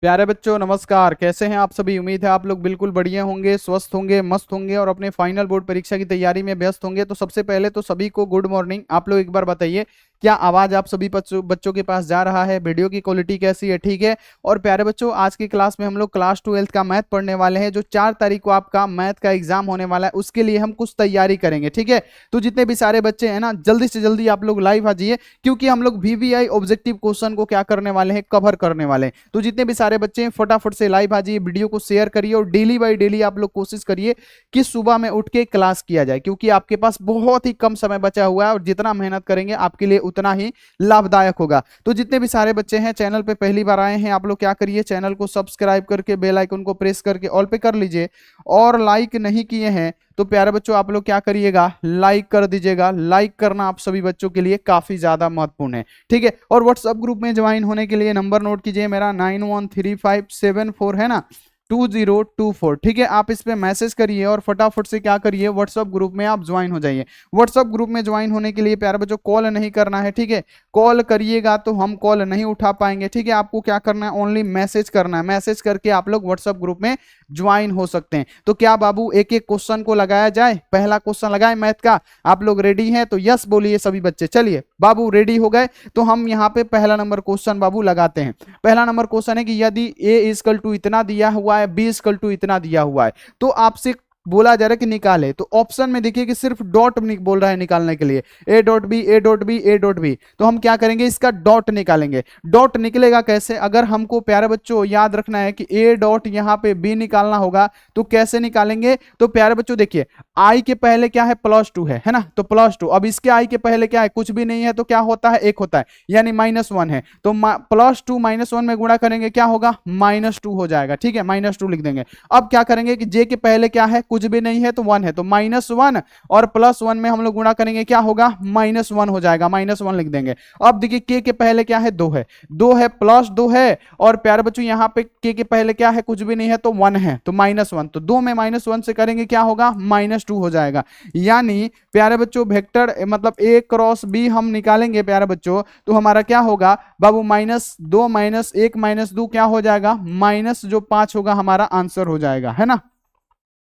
प्यारे बच्चों नमस्कार। कैसे हैं आप सभी। उम्मीद है आप लोग बिल्कुल बढ़िया होंगे, स्वस्थ होंगे, मस्त होंगे और अपने फाइनल बोर्ड परीक्षा की तैयारी में व्यस्त होंगे। तो सबसे पहले तो सभी को गुड मॉर्निंग। आप लोग एक बार बताइए, क्या आवाज आप सभी बच्चों के पास जा रहा है? वीडियो की क्वालिटी कैसी है? ठीक है। और प्यारे बच्चों, आज की क्लास में हम लोग क्लास 12th का मैथ पढ़ने वाले हैं। जो 4 तारीख को आपका मैथ का एग्जाम होने वाला है, उसके लिए हम कुछ तैयारी करेंगे। ठीक है। तो जितने भी सारे बच्चे हैं ना, जल्दी से जल्दी आप लोग लाइव आ जाइए, क्योंकि हम लोग वीवीआई ऑब्जेक्टिव क्वेश्चन को क्या करने वाले हैं, कवर करने वाले हैं। तो जितने भी सारे बच्चे हैं फटाफट से लाइव आ जाइए, वीडियो को शेयर करिए और डेली बाय डेली आप लोग कोशिश करिए कि सुबह में उठ के क्लास किया जाए, क्योंकि आपके पास बहुत ही कम समय बचा हुआ है और जितना मेहनत करेंगे आपके लिए उतना ही लाभदायक होगा। तो जितने भी सारे बच्चे हैं चैनल पे पहली बार आए हैं, आप लोग क्या करिए, चैनल को सब्सक्राइब करके बेल आइकन को प्रेस करके ऑल पे कर लीजिए। और लाइक नहीं किए हैं तो प्यारे बच्चों आप लोग क्या करिएगा, लाइक कर दीजिएगा। लाइक करना आप सभी बच्चों के लिए काफी ज्यादा महत्वपूर्ण है। ठीक है। और व्हाट्सएप ग्रुप में ज्वाइन होने के लिए नंबर नोट कीजिए, मेरा 913574 है ना, 2024। ठीक है। आप इस पे मैसेज करिए और फटाफट से क्या करिए, व्हाट्सएप ग्रुप में आप ज्वाइन हो जाइए। व्हाट्सएप ग्रुप में ज्वाइन होने के लिए प्यारे बच्चों कॉल नहीं करना है। ठीक है। कॉल करिएगा तो हम कॉल नहीं उठा पाएंगे। ठीक है। आपको क्या करना है, ओनली मैसेज करना है। मैसेज करके आप लोग व्हाट्सएप ग्रुप में ज्वाइन हो सकते हैं। तो क्या बाबू एक एक क्वेश्चन को लगाया जाए? पहला क्वेश्चन लगाए मैथ का। आप लोग रेडी हैं तो यस बोलिए सभी बच्चे। चलिए बाबू रेडी हो गए तो हम यहाँ पे पहला नंबर क्वेश्चन बाबू लगाते हैं। पहला नंबर क्वेश्चन है कि यदि ए इजकल टू इतना दिया हुआ है, बी इजकल टू इतना दिया हुआ है, तो आपसे बोला जा रहा है कि निकाले। तो ऑप्शन में देखिए कि सिर्फ डॉट बोल रहा है निकालने के लिए, A dot B, A dot B, A dot B. तो हम क्या करेंगे, इसका डॉट निकालेंगे। डॉट निकलेगा कैसे? अगर हमको प्यारे बच्चों याद रखना है कि ए डॉट यहाँ पे बी निकालना होगा, तो कैसे निकालेंगे? तो प्यारे बच्चों देखिए, आई के पहले क्या है, +2 है ना, तो +2। अब इसके आई के पहले क्या है, कुछ भी नहीं है, तो क्या होता है, 1 होता है, यानी -1 है। तो +2 -1 में गुणा करेंगे, क्या होगा, -2 हो जाएगा। ठीक है, -2 लिख देंगे। अब क्या करेंगे कि जे के पहले क्या है, कुछ भी नहीं है तो 1 है, तो -1 और +1 में हम लोग गुणा करेंगे, क्या होगा, -1 हो जाएगा, -1 लिख देंगे। अब देखिए के पहले क्या है, 2 है, 2 है, +2 है, और प्यारे बच्चों यहाँ पे के पहले क्या है, कुछ भी नहीं है तो 1 है, तो -1। तो 2 में -1 से करेंगे, क्या होगा, -2 हो जाएगा। यानी प्यारे बच्चों वेक्टर मतलब a क्रॉस b हम निकालेंगे प्यारे बच्चों, तो हमारा क्या होगा बाबू, -2 -1 -2 क्या हो जाएगा, -5 होगा, हमारा आंसर हो जाएगा, है ना।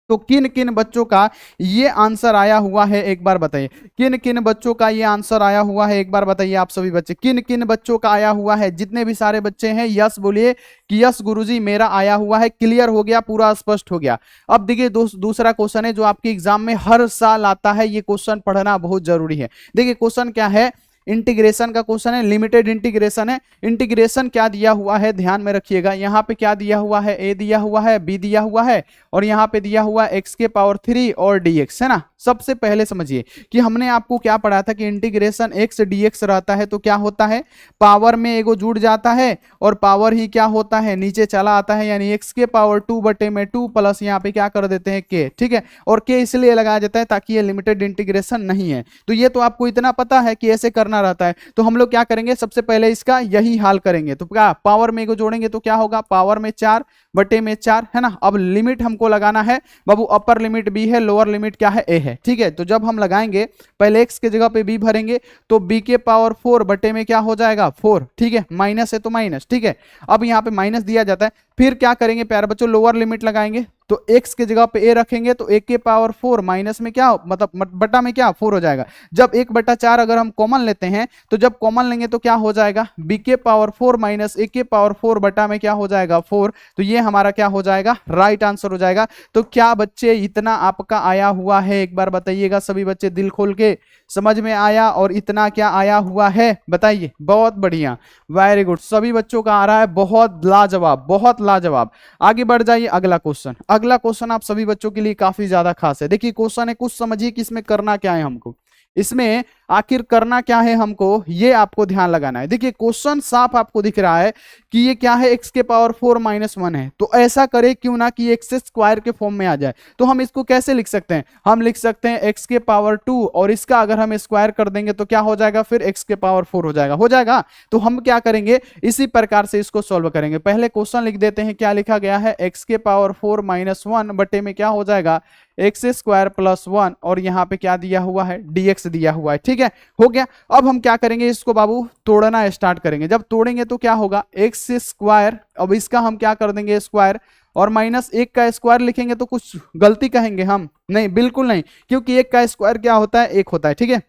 तो किन किन बच्चों का ये आंसर आया हुआ है एक बार बताइए, किन किन बच्चों का ये आंसर आया हुआ है एक बार बताइए आप सभी बच्चे, किन किन बच्चों का आया हुआ है? जितने भी सारे बच्चे हैं यस बोलिए कि यस गुरुजी मेरा आया हुआ है, क्लियर हो गया, पूरा स्पष्ट हो गया। अब देखिए दूसरा क्वेश्चन है जो आपके एग्जाम में हर साल आता है, ये क्वेश्चन पढ़ना बहुत जरूरी है। देखिए क्वेश्चन क्या है, इंटीग्रेशन का क्वेश्चन है, लिमिटेड इंटीग्रेशन है। इंटीग्रेशन क्या दिया हुआ है, ध्यान में रखिएगा। यहाँ पे क्या दिया हुआ है, ए दिया हुआ है, बी दिया हुआ है, और यहाँ पे दिया हुआ x⁻³ और dx, है ना। सबसे पहले समझिए कि हमने आपको क्या पढ़ा था कि इंटीग्रेशन x dx रहता है तो क्या होता है, पावर में एगो जुड़ जाता है और पावर ही क्या होता है, नीचे चला आता है, यानी x⁻² बटे में 2 प्लस यहाँ पे क्या कर देते हैं k। ठीक है। और k इसलिए लगाया जाता है ताकि ये लिमिटेड इंटीग्रेशन नहीं है। तो ये तो आपको इतना पता है कि ऐसे करना रहता है। तो हम लोग क्या करेंगे, सबसे पहले इसका यही हाल करेंगे। तो क्या पावर में को जोड़ेंगे तो क्या होगा, पावर में 4 बटे में 4, है ना। अब लिमिट हमको लगाना है बाबू, अपर लिमिट b है, लोअर लिमिट क्या है, a है। ठीक है। तो जब हम लगाएंगे, पहले x के जगह पे b भरेंगे, तो b⁻4 बटे में क्या हो जाएगा, 4। ठीक है, माइनस है तो माइनस। ठीक है। अब यहाँ पे माइनस दिया जाता है, फिर क्या करेंगे प्यारे बच्चों, लोअर लिमिट लगाएंगे, तो x के जगह पे a रखेंगे तो a⁻4 माइनस में क्या मतलब बटा में क्या 4 हो जाएगा। जब 1/4 अगर हम कॉमन लेते हैं, तो जब कॉमन लेंगे तो क्या हो जाएगा, b⁻4 माइनस a⁻4 बटा में क्या हो जाएगा, 4। तो ये हमारा क्या हो जाएगा, राइट आंसर हो जाएगा। तो क्या बच्चे इतना आपका आया हुआ है, एक बार बताइएगा सभी बच्चे दिल खोल के, समझ में आया? और इतना क्या आया हुआ है बताइए। बहुत बढ़िया, वेरी गुड, सभी बच्चों का आ रहा है, बहुत लाजवाब, बहुत लाजवाब। आगे बढ़ जाइए, अगला क्वेश्चन। अगला क्वेश्चन आप सभी बच्चों के लिए काफी ज्यादा खास है। देखिए क्वेश्चन है, कुछ समझिए कि इसमें करना क्या है हमको, इसमें आखिर करना क्या है हमको, ये आपको ध्यान लगाना है। देखिए क्वेश्चन साफ आपको दिख रहा है कि ये क्या है, x⁻4 - 1 है। तो ऐसा करे क्यों ना कि x² के फॉर्म में आ जाए। तो हम इसको कैसे लिख सकते हैं, हम लिख सकते हैं x⁻2 और इसका अगर हम स्क्वायर कर देंगे तो क्या हो जाएगा, फिर x⁻4 हो जाएगा, हो जाएगा। तो हम क्या करेंगे, इसी प्रकार से इसको सॉल्व करेंगे। पहले क्वेश्चन लिख देते हैं, क्या लिखा गया है, x⁻4 - 1 बटे में क्या हो जाएगा, x² + 1, और यहाँ पे क्या दिया हुआ है, dx दिया हुआ है। ठीक ठीक है, हो गया। अब हम क्या करेंगे, इसको बाबू तोड़ना स्टार्ट करेंगे। जब तोड़ेंगे तो क्या होगा, एक्स स्क्वायर, अब इसका हम क्या कर देंगे स्क्वायर, और माइनस एक का स्क्वायर लिखेंगे तो कुछ गलती कहेंगे हम, नहीं बिल्कुल नहीं, क्योंकि एक का स्क्वायर क्या होता है, एक होता है, ठीक है।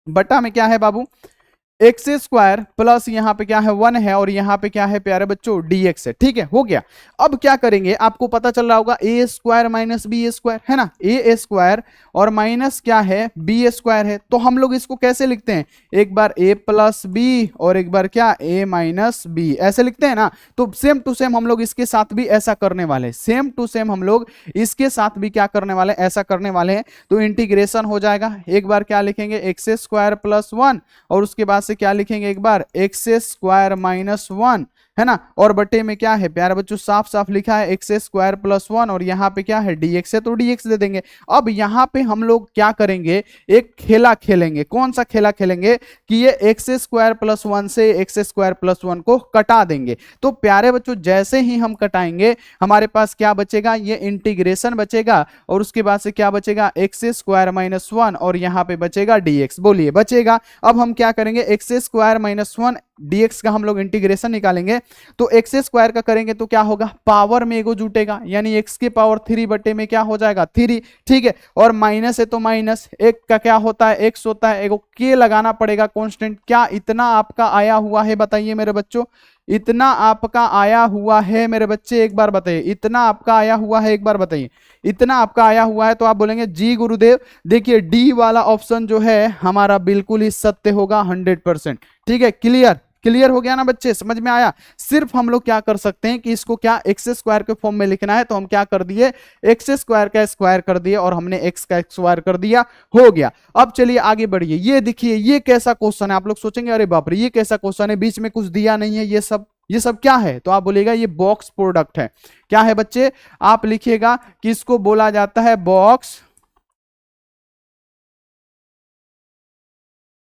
बटा में क्या है बाबू, एक्स स्क्वायर प्लस यहाँ पे क्या है 1 है, और यहाँ पे क्या है प्यारे बच्चों dx है, ठीक है, हो गया। अब क्या करेंगे, आपको पता चल रहा होगा ए स्क्वायर माइनस बी स्क्वायर है ना, ए स्क्वायर और माइनस क्या है बी स्क्वायर है, तो हम लोग इसको कैसे लिखते हैं, एक बार a प्लस बी और एक बार क्या a माइनस बी, ऐसे लिखते हैं ना। तो सेम टू सेम हम लोग इसके साथ भी ऐसा करने वाले हैं, सेम टू सेम हम लोग इसके साथ भी क्या करने वाले, ऐसा करने वाले हैं। तो इंटीग्रेशन हो जाएगा, एक बार क्या लिखेंगे एक्स स्क्वायर प्लस 1, और उसके बाद से क्या लिखेंगे एक बार एक्स स्क्वायर माइनस 1, है ना, और बटे में क्या है प्यारे बच्चों, साफ साफ लिखा है एक्स स्क्वायर प्लस 1, और यहाँ पे क्या है dx है तो dx दे देंगे। अब यहाँ पे हम लोग क्या करेंगे, एक खेला खेलेंगे। कौन सा खेला खेलेंगे कि ये एक्स स्क्वायर प्लस 1 से एक्स स्क्वायर प्लस 1 को कटा देंगे। तो प्यारे बच्चों जैसे ही हम कटाएंगे हमारे पास क्या बचेगा, ये इंटीग्रेशन बचेगा, और उसके बाद से क्या बचेगा एक्स स्क्वायर माइनस 1, और यहाँ पे बचेगा dx, बोलिए बचेगा। अब हम क्या करेंगे, एक्स स्क्वायर माइनस 1 dx का हम लोग इंटीग्रेशन निकालेंगे, तो एक्स स्क्वायर का करेंगे तो क्या होगा, पावर में एगो जुटेगा, यानी एक्स के पावर 3 बटे में क्या हो जाएगा 3, ठीक है, और माइनस है तो माइनस, एक का क्या होता है एक्स होता है, एगो के लगाना पड़ेगा कांस्टेंट। क्या इतना आपका आया हुआ है बताइए मेरे बच्चों, इतना आपका आया हुआ है मेरे बच्चे, एक बार बताइए, इतना आपका आया हुआ है, एक बार बताइए, इतना आपका आया हुआ है। तो आप बोलेंगे जी गुरुदेव, देखिए डी वाला ऑप्शन जो है हमारा बिल्कुल ही सत्य होगा 100%, ठीक है, क्लियर, क्लियर हो गया ना बच्चे, समझ में आया। सिर्फ हम लोग क्या कर सकते हैं कि इसको क्या एक्स स्क्वायर के फॉर्म में लिखना है, तो हम क्या कर दिए, एक्स स्क्वायर का स्क्वायर कर दिए और हमने एक्स का स्क्वायर कर दिया, हो गया। अब चलिए आगे बढ़िए, ये देखिए ये कैसा क्वेश्चन है, आप लोग सोचेंगे अरे बाप रे ये कैसा क्वेश्चन है, बीच में कुछ दिया नहीं है, ये सब क्या है, तो आप बोलेगा ये बॉक्स प्रोडक्ट है। क्या है बच्चे, आप लिखिएगा कि इसको बोला जाता है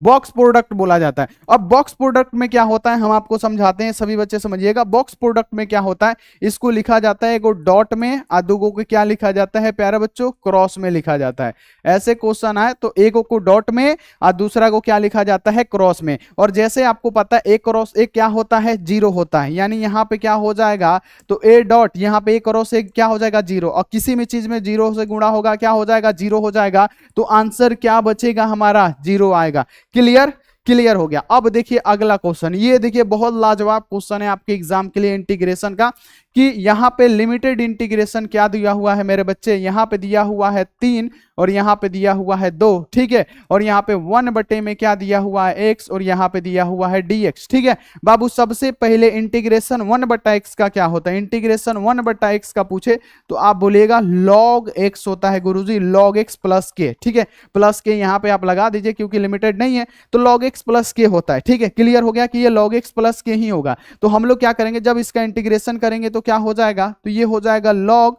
बॉक्स प्रोडक्ट बोला जाता है। अब बॉक्स प्रोडक्ट में क्या होता है हम आपको समझाते हैं, सभी बच्चे समझिएगा। बॉक्स प्रोडक्ट में क्या होता है, इसको लिखा जाता है एगो डॉट में, आदुगो को क्या लिखा जाता है प्यारे बच्चों, क्रॉस में लिखा जाता है। ऐसे क्वेश्चन आए तो एक को डॉट में और दूसरा को क्या लिखा जाता है, क्रॉस में। और जैसे आपको पता है एक क्रॉस एक क्या होता है, जीरो होता है, यानी यहाँ पे क्या हो जाएगा, तो ए डॉट यहाँ पे एक क्रॉस एक क्या हो जाएगा, जीरो, और किसी भी चीज में जीरो से गुणा होगा क्या हो जाएगा, जीरो हो जाएगा। तो आंसर क्या बचेगा हमारा, जीरो आएगा। क्लियर, क्लियर हो गया। अब देखिए अगला क्वेश्चन, ये देखिए बहुत लाजवाब क्वेश्चन है आपके एग्जाम के लिए इंटीग्रेशन का, कि यहां पे लिमिटेड इंटीग्रेशन क्या दिया हुआ है मेरे बच्चे, यहां पे दिया हुआ है 3 और यहां पे दिया हुआ है 2, ठीक है, और यहां पे 1 बटे में क्या दिया हुआ है x, और यहां पे दिया हुआ है dx, ठीक है। बाबू सबसे पहले इंटीग्रेशन 1 बटा x का क्या होता है, इंटीग्रेशन 1 बटा x का पूछे तो आप बोलिएगा log x होता है गुरुजी, log x प्लस के, ठीक है, प्लस के यहां पे आप लगा दीजिए क्योंकि लिमिटेड नहीं है, तो log x प्लस के होता है, ठीक है, क्लियर हो गया कि ये log x प्लस के ही होगा। तो हम लोग क्या करेंगे, जब इसका इंटीग्रेशन करेंगे तो क्या हो जाएगा, तो ये हो जाएगा log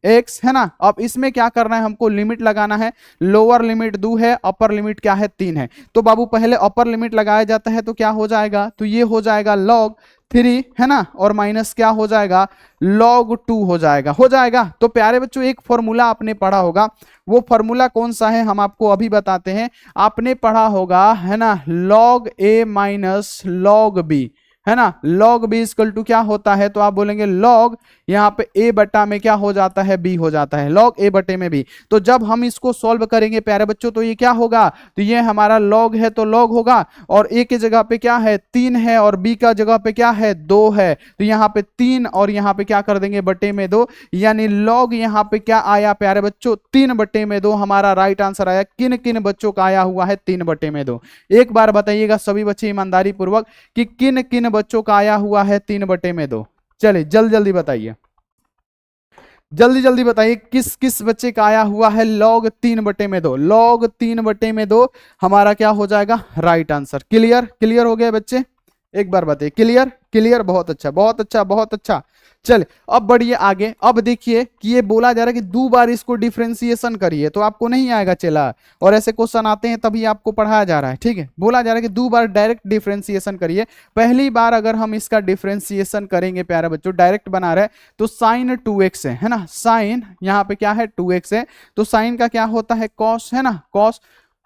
x, है ना। अब इसमें क्या करना है, हमको लिमिट लगाना है, लोअर लिमिट 2 है, अपर लिमिट क्या है 3 है। तो बाबू पहले अपर लिमिट लगाया जाता है तो क्या हो जाएगा, तो ये हो जाएगा log 3, है ना, और माइनस क्या हो जाएगा, log 2 हो जाएगा, हो जाएगा। तो प्यारे बच्चों एक फॉर्मूला आपने पढ़ा होगा, वो फॉर्मूला कौन सा है हम आपको अभी बताते हैं। आपने पढ़ा होगा, है ना, log a minus log b, है ना, log b इक्वल टू क्या होता है, तो आप बोलेंगे log यहाँ पे a बटा में क्या हो जाता है, b हो जाता है, log a बटे में b। तो जब हम इसको सॉल्व करेंगे प्यारे बच्चों तो ये क्या होगा, तो ये हमारा log है तो log होगा, और a के जगह पे क्या है 3 है, और b का जगह पे क्या है 2 है, तो यहाँ पे 3 और यहाँ पे क्या कर देंगे बटे में 2, यानी log यहाँ पे क्या आया प्यारे बच्चों 3 बटे में 2 हमारा राइट आंसर आया। किन किन बच्चों का आया हुआ है 3 बटे में 2, एक बार बताइएगा सभी बच्चे ईमानदारी पूर्वक कि किन किन बच्चों का आया हुआ है 3 बटे में 2। चलिए जल्दी जल्दी बताइए, जल्दी जल्दी बताइए किस किस बच्चे का आया हुआ है log 3 बटे में 2, log 3 बटे में 2 हमारा क्या हो जाएगा राइट आंसर। क्लियर, क्लियर हो गया बच्चे, एक बार बताइए, क्लियर, क्लियर, बहुत अच्छा बहुत अच्छा बहुत अच्छा। चल अब बढ़िए आगे। अब देखिए कि ये बोला जा रहा है कि 2 बार इसको डिफरेंशिएशन करिए, तो आपको नहीं आएगा चला, और ऐसे क्वेश्चन आते हैं तभी आपको पढ़ाया जा रहा है, ठीक है। बोला जा रहा है कि 2 बार डायरेक्ट डिफरेंशिएशन करिए। पहली बार अगर हम इसका डिफरेंशिएशन करेंगे प्यारे बच्चों, डायरेक्ट बना रहे तो साइन 2x है ना, साइन यहाँ पे क्या है 2x है, तो साइन का क्या होता है cos, है ना, cos,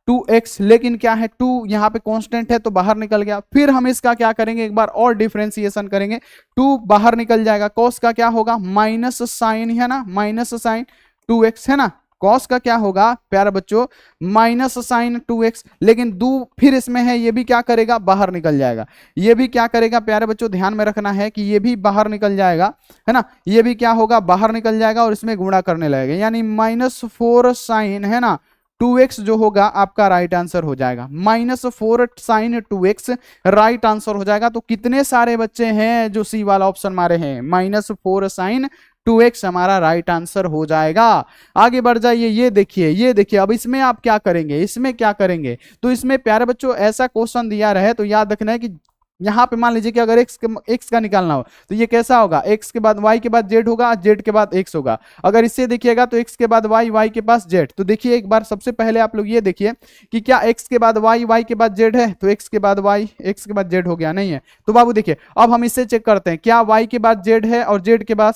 2x, लेकिन क्या है 2 यहाँ पे कांस्टेंट है तो बाहर निकल गया। फिर हम इसका क्या करेंगे, एक बार और डिफरेंशिएशन करेंगे, 2 बाहर निकल जाएगा, cos का क्या होगा माइनस साइन है ना, माइनस साइन 2x है ना, cos का क्या होगा प्यारे बच्चों माइनस साइन 2x, लेकिन 2 फिर इसमें है, ये भी क्या करेगा बाहर निकल जाएगा, ये भी क्या करेगा प्यारे बच्चों ध्यान में रखना है कि ये भी बाहर निकल जाएगा है ना, ये भी क्या होगा बाहर निकल जाएगा और इसमें गुणा करने लगेगा, यानी -4 साइन है ना 2x जो होगा आपका राइट आंसर हो जाएगा, -4 साइन 2x राइट आंसर हो जाएगा। तो कितने सारे बच्चे हैं जो सी वाला ऑप्शन मारे हैं, -4 साइन 2x हमारा राइट आंसर हो जाएगा। आगे बढ़ जाइए, ये देखिए, ये देखिए, अब इसमें आप क्या करेंगे, इसमें क्या करेंगे, तो इसमें प्यारे बच्चों ऐसा क्वेश्चन दिया रहे तो याद रखना है कि यहां पे मान लीजिए कि अगर x का निकालना हो तो ये कैसा होगा, x के बाद y के बाद z होगा, z के बाद x होगा। अगर इससे देखिएगा तो x के बाद y, y के पास z। तो देखिए एक बार सबसे पहले आप लोग ये देखिए कि क्या x के बाद y, y के बाद z है, तो x के बाद y, x के बाद z हो गया, नहीं है। तो बाबू देखिए अब हम इससे चेक करते हैं क्या y के बाद z है और z के बाद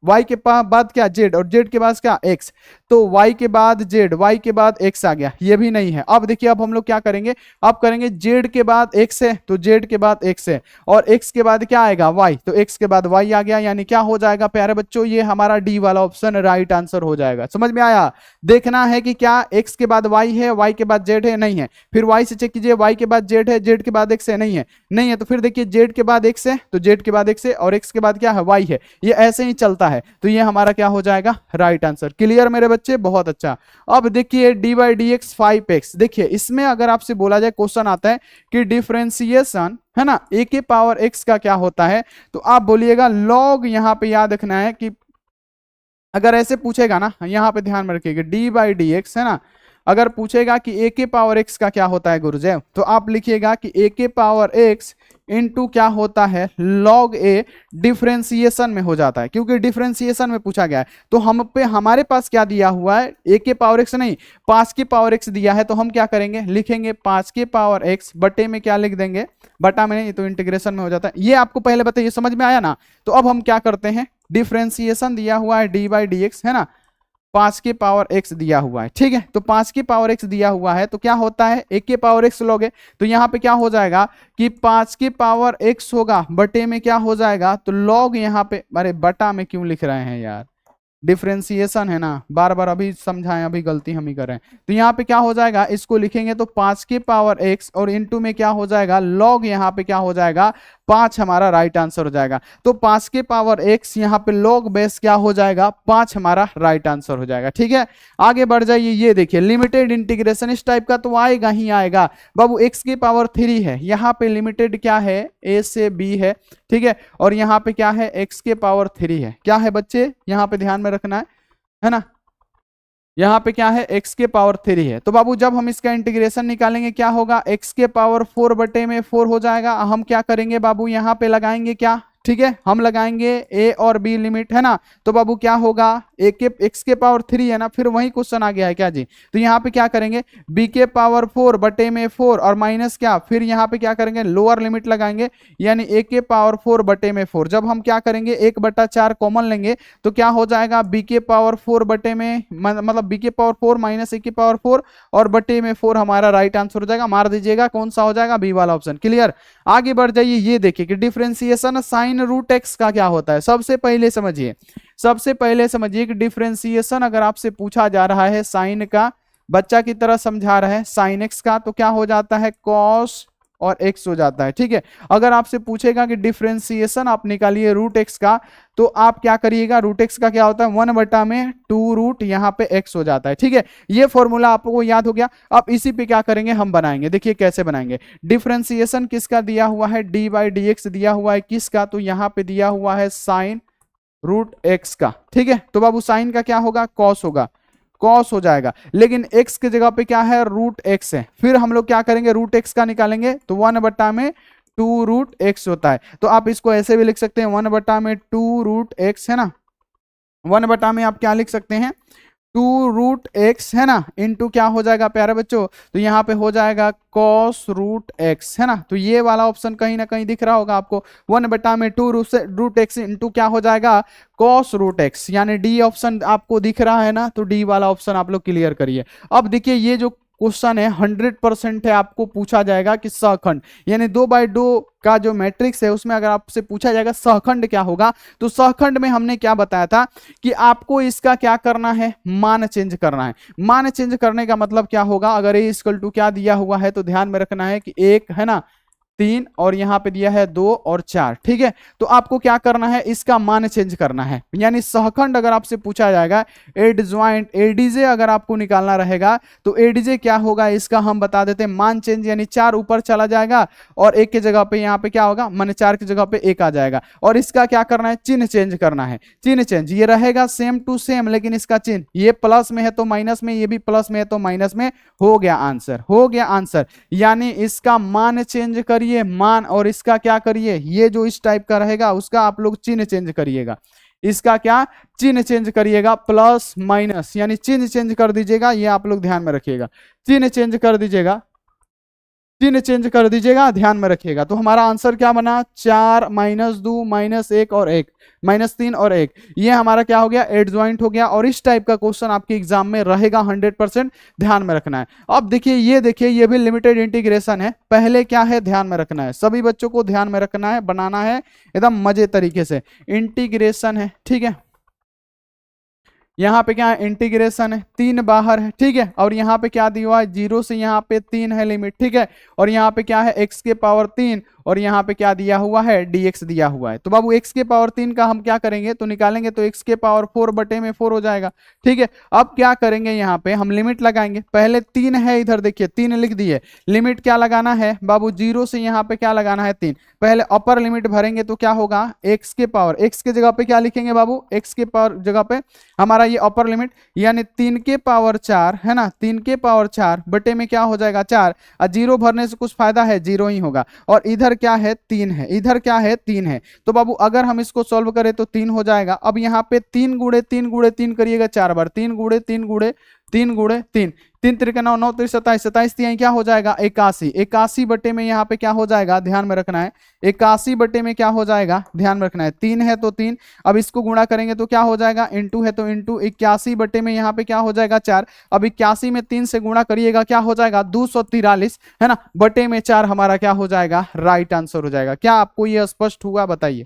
y के बाद क्या z और z के बाद क्या x, तो y के बाद z, y के बाद x आ गया, ये भी नहीं है। अब देखिए अब हम लोग क्या करेंगे, अब करेंगे z के बाद x है तो z के बाद x है और x के बाद क्या आएगा y, तो x के बाद y आ गया, यानी क्या हो जाएगा प्यारे बच्चों ये हमारा डी वाला ऑप्शन राइट आंसर हो जाएगा। समझ में आया, देखना है कि क्या x के बाद y है, y के बाद z है, नहीं है, फिर y से चेक कीजिए, y के बाद z है, z के बाद x है, नहीं है, नहीं है, तो फिर देखिए z के बाद x है तो z के बाद x है और x के बाद क्या है y है, ये ऐसे ही चलता है। तो ये हमारा क्या हो जाएगा राइट आंसर। क्लियर मेरे बच्चे, बहुत अच्छा। अब देखिए dy/dx 5x, देखिए इसमें अगर आपसे बोला जाए क्वेश्चन आता है कि डिफरेंशिएशन है ना a के पावर x का क्या होता है, तो आप बोलिएगा लॉग, यहां पे याद रखना है कि अगर ऐसे पूछेगा ना, यहां पे ध्यान में रखिएगा dy/dx है ना, अगर पूछेगा कि a के पावर x का क्या होता है गुरुदेव, तो आप लिखिएगा कि a के पावर x इंटू क्या होता है log a, डिफरेंशिएशन में हो जाता है क्योंकि डिफरेंशिएशन में पूछा गया है। तो हम पे हमारे पास क्या दिया हुआ है, a के पावर x नहीं 5 के पावर x दिया है, तो हम क्या करेंगे लिखेंगे 5 के पावर x बटे में क्या लिख देंगे, बटा में नहीं तो इंटीग्रेशन में हो जाता है। ये आपको पहले बताइए, समझ में आया ना। तो अब हम क्या करते हैं, डिफरेंशिएशन दिया हुआ है dy/dx है ना, 5 के पावर x दिया हुआ है, ठीक है, तो 5 के पावर x दिया हुआ है तो क्या होता है 1 के पावर x लोगे तो यहां पे क्या हो जाएगा कि 5 के पावर x होगा बटे में क्या हो जाएगा, तो log यहां पे, अरे बटा में क्यों लिख रहे हैं यार, डिफरेंशिएशन है ना, बार बार अभी समझाएं, अभी गलती हम ही कर रहे हैं। तो यहाँ पे क्या हो जाएगा, इसको लिखेंगे तो 5 के पावर x और इनटू में क्या हो जाएगा log, यहाँ पे क्या हो जाएगा 5 हमारा राइट आंसर हो जाएगा। तो 5 के पावर x यहाँ पे log बेस क्या हो जाएगा 5 हमारा राइट आंसर हो जाएगा। ठीक है, आगे बढ़ जाइए, ये देखिए लिमिटेड इंटीग्रेशन इस टाइप का तो आएगा ही आएगा बाबू। x के पावर 3 है, यहाँ पे लिमिटेड क्या है a से b है, ठीक है, और यहाँ पे क्या है x के पावर 3 है, क्या है बच्चे यहाँ पे ध्यान में रखना है ना, यहाँ पे क्या है x के पावर 3 है। तो बाबू जब हम इसका इंटीग्रेशन निकालेंगे क्या होगा, x के पावर 4 बटे में 4 हो जाएगा। हम क्या करेंगे बाबू, यहाँ पे लगाएंगे क्या, ठीक है, हम लगाएंगे a और b लिमिट है ना, तो बाबू क्या होगा a के x के पावर 3 है ना, फिर वही क्वेश्चन आ गया है क्या जी, तो यहाँ पे क्या करेंगे b के पावर 4 बटे में 4 और माइनस क्या, फिर यहाँ पे क्या करेंगे लोअर लिमिट लगाएंगे, यानी a के पावर 4 बटे में 4। जब हम क्या करेंगे 1/4 कॉमन लेंगे तो क्या हो जाएगा b के पावर 4 बटे में, मतलब b के पावर 4 माइनस a के पावर 4 और बटे में 4 हमारा राइट आंसर हो जाएगा। मार दीजिएगा कौन सा हो जाएगा, बी वाला ऑप्शन। क्लियर, आगे बढ़ जाइए, ये देखिए कि डिफरेंशिएशन साइन रूट एक्स का क्या होता है। सबसे पहले समझिए, सबसे पहले समझिए कि डिफरेंशिएशन अगर आपसे पूछा जा रहा है साइन का, बच्चा की तरह समझा रहा है साइन एक्स का, तो क्या हो जाता है कॉस और एक्स हो जाता है। ठीक है, अगर आपसे पूछेगा कि डिफरेंशिएशन आप निकालिए रूट एक्स का, तो आप क्या करिएगा, रूट एक्स का क्या होता है 1/2 रूट यहाँ पे एक्स हो जाता है। ठीक है, ये फॉर्मूला आपको याद हो गया। अब इसी पे क्या करेंगे हम बनाएंगे, देखिए कैसे बनाएंगे। डिफरेंशिएशन किसका दिया हुआ है, dy/dx दिया हुआ है किसका, तो यहाँ पे दिया हुआ है साइन रूट एक्स का। ठीक है, तो बाबू साइन का क्या होगा कॉस होगा, कॉस हो जाएगा, लेकिन x की जगह पे क्या है रूट एक्स है। फिर हम लोग क्या करेंगे रूट एक्स का निकालेंगे तो 1/2 रूट एक्स होता है। तो आप इसको ऐसे भी लिख सकते हैं 1/2 रूट एक्स है ना, 1 में आप क्या लिख सकते हैं 2 रूट एक्स है ना, इंटू क्या हो जाएगा प्यारे बच्चों, तो यहाँ पे हो जाएगा कॉस रूट एक्स है ना। तो ये वाला ऑप्शन कहीं ना कहीं दिख रहा होगा आपको, 1/2 रूट एक्स इंटू क्या हो जाएगा कॉस रूट एक्स, यानी डी ऑप्शन आपको दिख रहा है ना, तो डी वाला ऑप्शन आप लोग क्लियर करिए। अब देखिए ये जो क्वेश्चन है 100% है, आपको पूछा जाएगा कि सहखंड यानी 2x2 का जो मैट्रिक्स है उसमें अगर आपसे पूछा जाएगा सहखंड क्या होगा, तो सहखंड में हमने क्या बताया था कि आपको इसका क्या करना है, मान चेंज करना है। मान चेंज करने का मतलब क्या होगा, अगर ए इक्वल टू क्या दिया हुआ है तो ध्यान में रखना है कि 1 है ना, 3 और यहां पे दिया है 2 और 4, ठीक है। तो आपको क्या करना है, इसका मान चेंज करना है। यानी सहखंड अगर आपसे पूछा जाएगा, एडजॉइंट एडीजे अगर आपको निकालना रहेगा तो एडीजे क्या होगा, इसका हम बता देते हैं मान चेंज, यानी 4 ऊपर चला जाएगा और 1 की जगह पे यहाँ पे क्या होगा, माने 4 की जगह पे 1 आ जाएगा। और इसका क्या करना है, चिन्ह चेंज करना है। चिन्ह चेंज ये रहेगा सेम टू सेम, लेकिन इसका चिन्ह, ये प्लस में है तो माइनस में, ये भी प्लस में है तो माइनस में, हो गया आंसर, हो गया आंसर। यानी इसका मान चेंज करिए, मान, और इसका क्या करिए, ये जो इस टाइप का रहेगा उसका आप लोग चिन्ह चेंज करिएगा। इसका क्या चिन्ह चेंज करिएगा, प्लस माइनस, यानी चिन्ह चेंज कर दीजिएगा, ये आप लोग ध्यान में रखिएगा। चिन्ह चेंज कर दीजिएगा, चिन्ह चेंज कर दीजिएगा, ध्यान में रखिएगा। तो हमारा आंसर क्या बना, 4 -2 -1 और 1 -3 और 1, ये हमारा क्या हो गया, एडजॉइंट हो गया। और इस टाइप का क्वेश्चन आपके एग्जाम में रहेगा 100%, ध्यान में रखना है। अब देखिए ये भी लिमिटेड इंटीग्रेशन है। पहले क्या है, ध्यान में रखना है, सभी बच्चों को ध्यान में रखना है, बनाना है एकदम मजे तरीके से। इंटीग्रेशन है, ठीक है, यहाँ पे क्या है, इंटीग्रेशन है, 3 बाहर है, ठीक है। और यहाँ पे क्या दिया हुआ है, 0 से यहाँ पे 3 है लिमिट, ठीक है। और यहाँ पे क्या है, x के पावर 3, और यहाँ पे क्या दिया हुआ है, dx दिया हुआ है। तो बाबू x के पावर 3 का हम क्या करेंगे, तो निकालेंगे तो x के पावर 4 बटे में 4 हो जाएगा, ठीक है। अब क्या करेंगे, यहाँ पे हम लिमिट लगाएंगे। पहले 3 है, इधर देखिए 3 लिख दिए, लिमिट क्या लगाना है बाबू, 0 से यहाँ पे क्या लगाना है, 3। पहले अपर लिमिट भरेंगे तो क्या होगा, x के पावर, x के जगह पे क्या लिखेंगे बाबू, x के पावर जगह पे हमारा ये अपर लिमिट, यानी 3 के पावर 4 है ना, 3 के पावर 4 बटे में क्या हो जाएगा, 4। और 0 भरने से कुछ फायदा है, 0 ही होगा। और इधर क्या है, 3 है, इधर क्या है, 3 है। तो बाबू अगर हम इसको सॉल्व करें तो 3 हो जाएगा। अब यहाँ पे 3 गुणे 3 गुणे 3 करिएगा 4 बार, 3 गुणे 3 गुणे 3 गुणे 3, 3 त्रिका 9, 9 त्रिक 27, 27 तिहाई क्या हो जाएगा, 81। 81 बटे में यहाँ पे क्या हो जाएगा, ध्यान में रखना है, 81 बटे में क्या हो जाएगा, ध्यान में रखना है, 3 है तो 3। अब इसको गुणा करेंगे तो क्या हो जाएगा, इंटू है तो इंटू, 81 बटे में यहाँ पे क्या हो जाएगा, 4। अब 81 में 3 से गुणा करिएगा, क्या हो जाएगा, 243 है ना, बटे में 4 हमारा क्या हो जाएगा, राइट आंसर हो जाएगा। क्या आपको ये स्पष्ट हुआ, बताइए,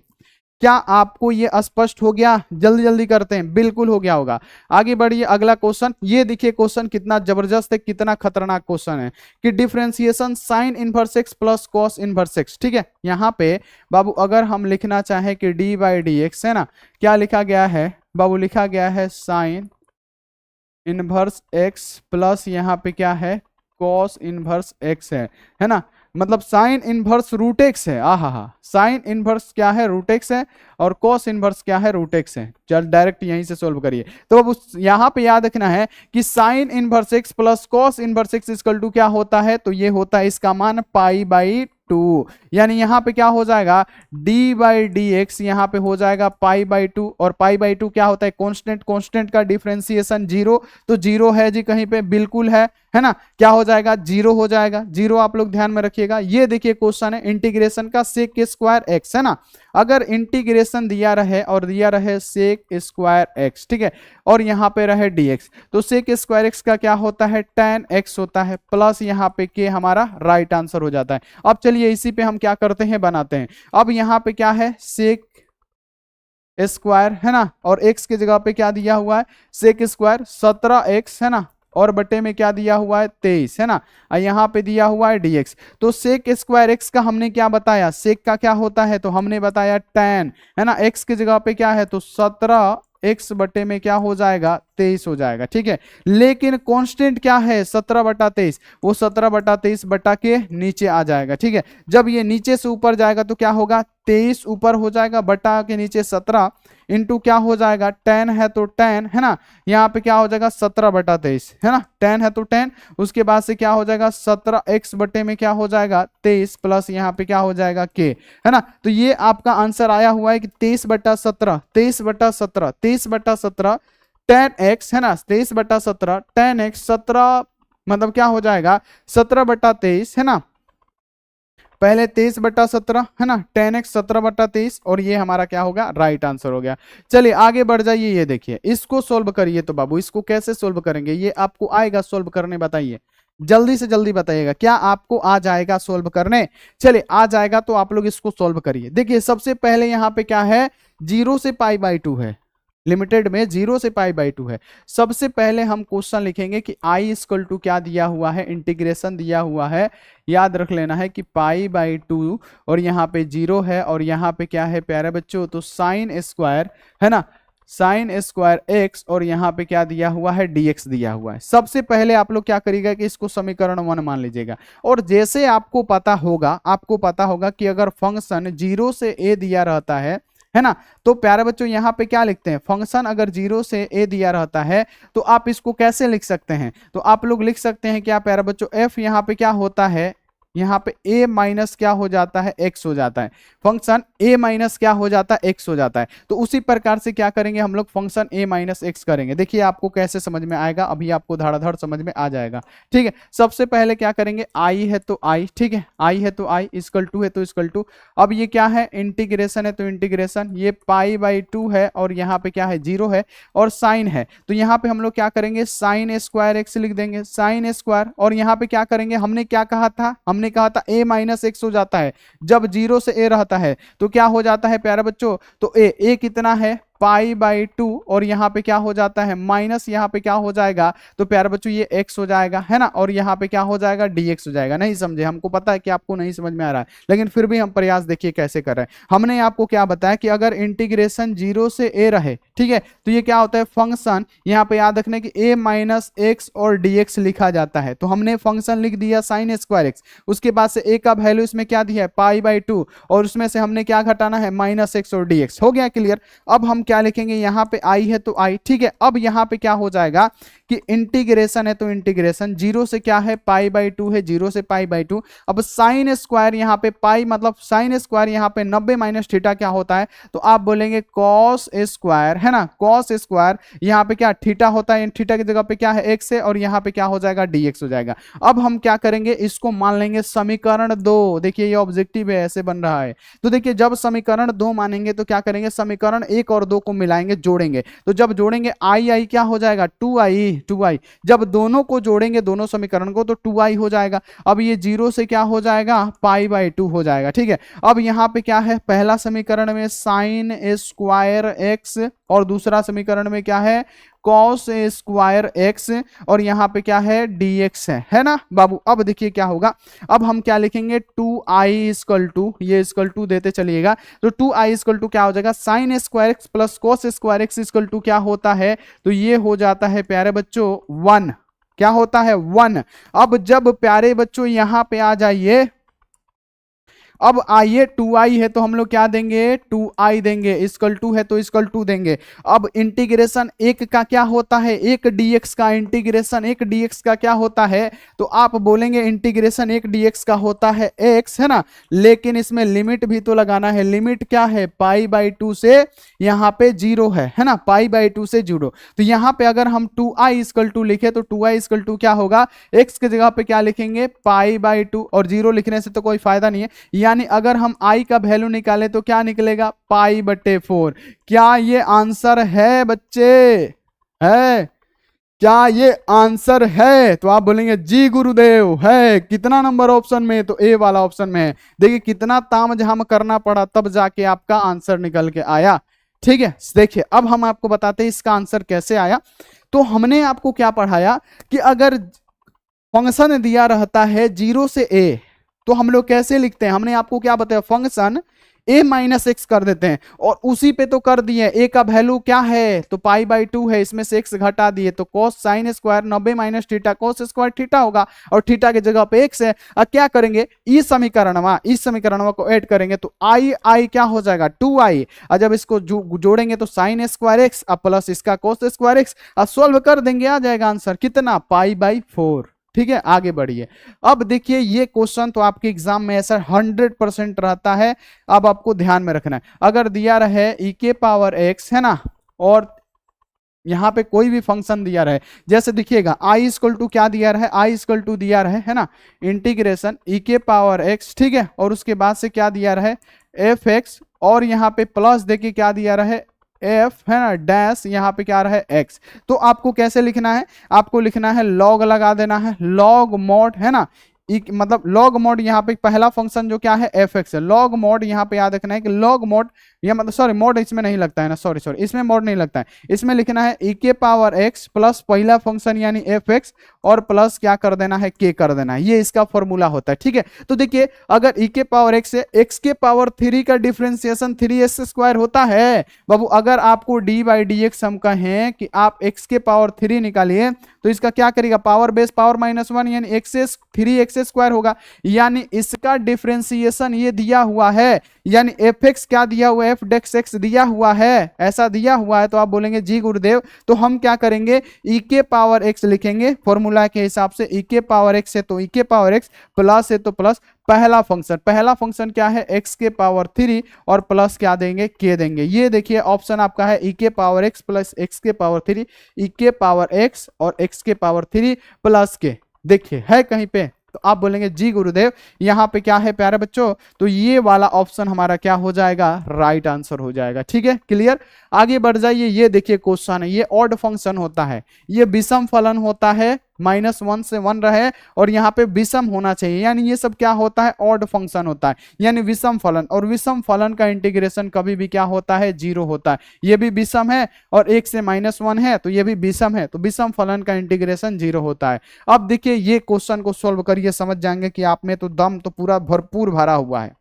क्या आपको ये स्पष्ट हो गया? जल्दी जल्दी करते हैं, बिल्कुल हो गया होगा। आगे बढ़िए, अगला क्वेश्चन, ये देखिए क्वेश्चन कितना जबरदस्त है, कितना खतरनाक क्वेश्चन है कि differentiation sign inverse x plus cos inverse x, ठीक है। यहाँ पे बाबू अगर हम लिखना चाहें कि डी बाई डी एक्स है ना, क्या लिखा गया है बाबू, लिखा गया है साइन इनवर्स एक्स प्लस यहाँ पे क्या है, कॉस इनवर्स एक्स है ना, मतलब साइन इनवर्स रूट एक्स है। आहा, साइन इनवर्स क्या है, रूट एक्स है, और कॉस इनवर्स क्या है, रूट एक्स है। चल डायरेक्ट यहीं से सोल्व करिए। तो अब यहाँ पे याद रखना है कि sine inverse x plus cos inverse x equal to क्या होता है, तो ये होता है इसका मान π/2, यानी यहाँ पे क्या हो जाएगा, d बाई डी एक्स यहाँ पे हो जाएगा π/2, और π/2 क्या होता है, कांस्टेंट, कांस्टेंट का डिफरेंशिएशन 0, तो 0 है जी कहीं पे, बिल्कुल है ना, क्या हो जाएगा, 0 हो जाएगा, 0 आप लोग ध्यान में रखिएगा। ये देखिए क्वेश्चन है इंटीग्रेशन का सेक स्क्वायर एक्स है ना, अगर इंटीग्रेशन दिया रहे और दिया रहे सेक स्क्वायर एक्स, ठीक है, और यहाँ पे रहे dx, तो सेक स्क्वायर एक्स का क्या होता है, tan x होता है, प्लस यहाँ पे के हमारा राइट आंसर हो जाता है। अब चलिए इसी पे हम क्या करते हैं, बनाते हैं। अब यहाँ पे क्या है, सेक स्क्वायर है ना, और x की जगह पे क्या दिया हुआ है, सेक स्क्वायर 17x है ना, और बटे में क्या दिया हुआ है, 23 है ना, और यहाँ पे दिया हुआ है dx। तो सेक स्क्वायर x का हमने क्या बताया, सेक का क्या होता है, तो हमने बताया tan है ना, x की जगह पे क्या है, तो 17x बटे में क्या हो जाएगा, 23 हो जाएगा, ठीक है। लेकिन कांस्टेंट क्या है, 17/23, वो 17/23 बटा के नीचे आ जाएगा, ठीक है। जब ये नीचे से ऊपर जाएगा तो क्या होगा, 23 ऊपर हो जाएगा, बटा के नीचे 17 इंटू क्या हो जाएगा, tan है तो tan है ना, यहाँ पे क्या हो जाएगा 17/23 है ना, tan है तो tan, उसके बाद से क्या हो जाएगा 17x बटे में क्या हो जाएगा 23, प्लस यहाँ पे क्या हो जाएगा k है ना। तो ये आपका आंसर आया हुआ है कि 23/17, 23/17, 23/17 tan x है ना, 23/17 tan x 17 मतलब क्या हो जाएगा 17/23 है ना, पहले 23/17 है ना, tan x 17/23, और ये हमारा क्या होगा, राइट आंसर हो गया। चलिए आगे बढ़ जाइए, ये देखिए इसको सोल्व करिए। तो बाबू इसको कैसे सोल्व करेंगे, ये आपको आएगा सोल्व करने, बताइए जल्दी से जल्दी बताइएगा, क्या आपको आ जाएगा सोल्व करने? चलिए आ जाएगा तो आप लोग इसको सोल्व करिए। देखिए सबसे पहले यहाँ पे क्या है, 0 से पाई बाई 2 है, लिमिटेड में 0 से पाई बाई 2 है। सबसे पहले हम क्वेश्चन लिखेंगे कि आई इक्वल टू क्या दिया हुआ है, इंटीग्रेशन दिया हुआ है, याद रख लेना है कि पाई बाई 2 और यहाँ पे 0 है और यहाँ पे क्या है प्यारे बच्चों, तो साइन स्क्वायर है ना, साइन स्क्वायर एक्स और यहाँ पे क्या दिया हुआ है, dx दिया हुआ है। सबसे पहले आप लोग क्या करिएगा कि इसको समीकरण 1 मान लीजिएगा। और जैसे आपको पता होगा कि अगर फंक्शन 0 से a दिया रहता है ना, तो प्यारे बच्चों यहाँ पे क्या लिखते हैं, फंक्शन अगर 0 से a दिया रहता है तो आप इसको कैसे लिख सकते हैं, तो आप लोग लिख सकते हैं क्या प्यारे बच्चों, f यहाँ पे क्या होता है, यहाँ पे a माइनस क्या हो जाता है, x हो जाता है। फंक्शन a माइनस क्या हो जाता है, x हो जाता है। तो उसी प्रकार से क्या करेंगे हम लोग, फंक्शन a माइनस x करेंगे। देखिए आपको कैसे समझ में आएगा, अभी आपको धड़ाधड़ समझ में आ जाएगा। ठीक है, सबसे पहले क्या करेंगे, i है तो i, ठीक है, i है तो i, इक्वल टू है तो इक्वल टू, अब ये क्या है, इंटीग्रेशन है तो इंटीग्रेशन, ये पाई बाई 2 है और यहाँ पे क्या है, 0 है और साइन है, तो यहाँ पे हम लोग क्या करेंगे, साइन स्क्वायर एक्स लिख देंगे, साइन स्क्वायर, और यहाँ पे क्या करेंगे, हमने क्या कहा था, हमने कहा था a माइनस एक्स हो जाता है जब 0 से a रहता है, तो क्या हो जाता है प्यारे बच्चों, तो a कितना है, पाई बाई 2 और यहाँ पे क्या हो जाता है माइनस, यहाँ पे क्या हो जाएगा, तो प्यारे बच्चों ये x हो जाएगा है ना, और यहाँ पे क्या हो जाएगा, dx हो जाएगा। नहीं समझे, हमको पता है कि आपको नहीं समझ में आ रहा है, लेकिन फिर भी हम प्रयास देखिए कैसे कर रहे हैं। हमने आपको क्या बताया कि अगर इंटीग्रेशन 0 से a रहे, ठीक है, तो ये क्या होता है, फंक्शन यहाँ पे याद रखने की a माइनस एक्स और dx लिखा जाता है। तो हमने फंक्शन लिख दिया साइन स्क्वायर एक्स, उसके बाद से a का वैल्यू इसमें क्या दिया है, पाई बाई 2, और उसमें से हमने क्या घटाना है, माइनस एक्स और dx। हो गया क्लियर। अब हम क्या लिखेंगे, यहाँ पे i है तो i, ठीक है। अब यहाँ पे क्या हो जाएगा कि इंटीग्रेशन है तो इंटीग्रेशन, 0 से क्या है, पाई बाई 2 है, 0 से पाई बाई 2। अब साइन स्क्वायर यहाँ पे पाई मतलब साइन स्क्वायर यहाँ पे 90 माइनस थीटा क्या होता है, तो आप बोलेंगे कॉस स्क्वायर है ना, कॉस स्क्वायर यहाँ पे क्या थीटा होता है, थीटा की जगह पे क्या है एक्स है और यहाँ पे क्या हो जाएगा, dx हो जाएगा। अब हम क्या करेंगे, इसको मान लेंगे समीकरण 2। देखिए ये ऑब्जेक्टिव है, ऐसे बन रहा है। तो देखिए जब समीकरण 2 मानेंगे तो क्या करेंगे, समीकरण 1 और 2 को मिलाएंगे, जोड़ेंगे, तो जब जोड़ेंगे आई क्या हो जाएगा, 2i। जब दोनों को जोड़ेंगे, दोनों समीकरण को, तो 2i हो जाएगा। अब ये 0 से क्या हो जाएगा, पाई बाई 2 हो जाएगा। ठीक है, अब यहाँ पे क्या है, पहला समीकरण में साइन स्क्वायर एक्स और दूसरा समीकरण में क्या है, कॉस स्क्वायर एक्स और यहाँ पे क्या है, dx है ना बाबू। अब देखिए क्या होगा, अब हम क्या लिखेंगे, 2i इक्वल टू, ये इक्वल टू देते चलिएगा, तो 2i इक्वल टू क्या हो जाएगा, sine square x plus cos square x equal to क्या होता है, तो ये हो जाता है प्यारे बच्चों 1। क्या होता है, 1। अब जब प्यारे बच्चों यहाँ पे आ जाइए, अब आइए 2i है तो हम लोग क्या देंगे, 2i देंगे, इक्वल टू है तो इक्वल टू देंगे। अब इंटीग्रेशन एक का क्या होता है, एक dx का, इंटीग्रेशन एक dx का क्या होता है, तो आप बोलेंगे इंटीग्रेशन एक dx का होता है x है ना, लेकिन इसमें लिमिट भी तो लगाना है। लिमिट क्या है, पाई बाई 2 से यहाँ पे 0 है ना, पाई बाई 2 से 0। तो यहाँ पे अगर हम 2i इक्वल टू लिखे तो 2i इक्वल टू क्या होगा, x की जगह पे क्या लिखेंगे, पाई बाई 2, और 0 लिखने से तो कोई फायदा नहीं है, यानी अगर हम i का वैल्यू निकालें तो क्या निकलेगा, पाई बटे 4। क्या ये आंसर है बच्चे, है क्या ये आंसर है, तो आप बोलेंगे जी गुरुदेव है। कितना नंबर ऑप्शन में, तो ए वाला ऑप्शन में है। देखिए कितना तामझाम करना पड़ा तब जाके आपका आंसर निकल के आया। ठीक है, देखिए अब हम आपको बताते हैं इसका आंसर कैसे आया। तो हमने आपको क्या पढ़ाया कि अगर फंक्शन दिया रहता है 0 से a, तो हम लोग कैसे लिखते हैं, हमने आपको क्या बताया, फंक्शन a माइनस एक्स कर देते हैं, और उसी पे तो कर दिए, a का वैल्यू क्या है, तो पाई बाई 2 है, इसमें से x घटा दिए, तो cos sine square 90 minus theta, cos square theta होगा, और थीटा की जगह पे x है। अब क्या करेंगे, इस समीकरण को ऐड करेंगे, तो i क्या हो जाएगा, 2i, और जब इसको जोड़ेंगे तो साइन स्क्वायर एक्स प्लस इसका cos स्क्वायर एक्स, और सोल्व कर देंगे, आ जाएगा आंसर कितना, पाई बाई 4। ठीक है, आगे बढ़िए। अब देखिए ये क्वेश्चन तो आपके एग्जाम में ऐसा 100% रहता है। अब आपको ध्यान में रखना है, अगर दिया रहे e के पावर x है ना, और यहाँ पे कोई भी फंक्शन दिया रहे, जैसे देखिएगा i इक्वल टू क्या दिया रहे, i इक्वल टू दिया रहे है ना, इंटीग्रेशन e के पावर x, ठीक है, और उसके बाद से क्या दिया रहे, fx, और यहाँ पे प्लस देखिए क्या दिया रहे, एफ है ना डैश यहाँ पे क्या आ रहा है एक्स। तो आपको कैसे लिखना है, आपको लिखना है लॉग लगा देना है, लॉग मॉड है ना, मतलब लॉग मॉड यहाँ पे पहला फंक्शन जो क्या है एफ एक्स है, लॉग मॉड यहाँ पे याद रखना है कि लॉग मॉड या मतलब सॉरी मॉड इसमें नहीं लगता है ना, सॉरी सॉरी इसमें मॉड नहीं लगता है, इसमें लिखना है ई के पावर एक्स प्लस पहला फंक्शन यानी एफ एक्स और प्लस क्या कर देना है के कर देना है, ये इसका फॉर्मूला होता है। ठीक है, तो देखिए अगर ई के पावर एक्स से एक्स के पावर 3 का डिफरेंशिएशन 3x² होता है बाबू, अगर आपको डी बाई डी एक्स हम कहें कि आप एक्स के पावर 3 निकालिए तो इसका क्या करेगा पावर बेस पावर -1 यानी एक्स 3x² होगा, यानी इसका डिफरेंशिएशन ये दिया हुआ है, यानी एफ एक्स क्या दिया हुआ है एफ डेक्स एक्स दिया हुआ है, ऐसा दिया हुआ है तो आप बोलेंगे जी गुरुदेव, तो हम क्या करेंगे ई के पावर एक्स लिखेंगे फॉर्मूला के हिसाब से, ई के पावर एक्स है तो ई के पावर एक्स, प्लस है तो प्लस पहला फंक्शन क्या है एक्स के पावर 3 और प्लस क्या देंगे के देंगे। ये देखिए ऑप्शन आपका है ई के पावर एक्स प्लस एक्स के पावर 3, ई के पावर एक्स और एक्स के पावर 3 प्लस के, देखिए है कहीं पे तो आप बोलेंगे जी गुरुदेव यहाँ पे क्या है प्यारे बच्चों, तो ये वाला ऑप्शन हमारा क्या हो जाएगा राइट आंसर हो जाएगा। ठीक है क्लियर, आगे बढ़ जाइए। ये देखिए क्वेश्चन है, ये ऑड फंक्शन होता है, ये विषम फलन होता है, -1 से 1 रहे और यहाँ पे विषम होना चाहिए, यानी ये सब क्या होता है ऑड फंक्शन होता है यानी विषम फलन, और विषम फलन का इंटीग्रेशन कभी भी क्या होता है 0 होता है, ये भी विषम है और 1 से -1 है तो ये भी विषम है, तो विषम फलन का इंटीग्रेशन 0 होता है। अब देखिए ये क्वेश्चन को सोल्व करिए, समझ जाएंगे कि आप में तो दम तो पूरा भरपूर भरा हुआ है,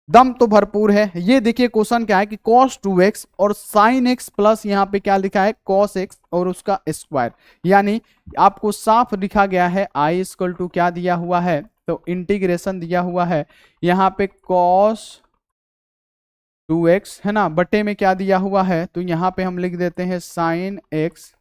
दम तो भरपूर है। ये देखिए क्वेश्चन क्या है कि cos 2x और sin x प्लस यहाँ पे क्या लिखा है cos x और उसका स्क्वायर, यानी आपको साफ लिखा गया है i इक्वल टू क्या दिया हुआ है तो इंटीग्रेशन दिया हुआ है यहाँ पे cos 2x है ना, बटे में क्या दिया हुआ है तो यहाँ पे हम लिख देते हैं sin x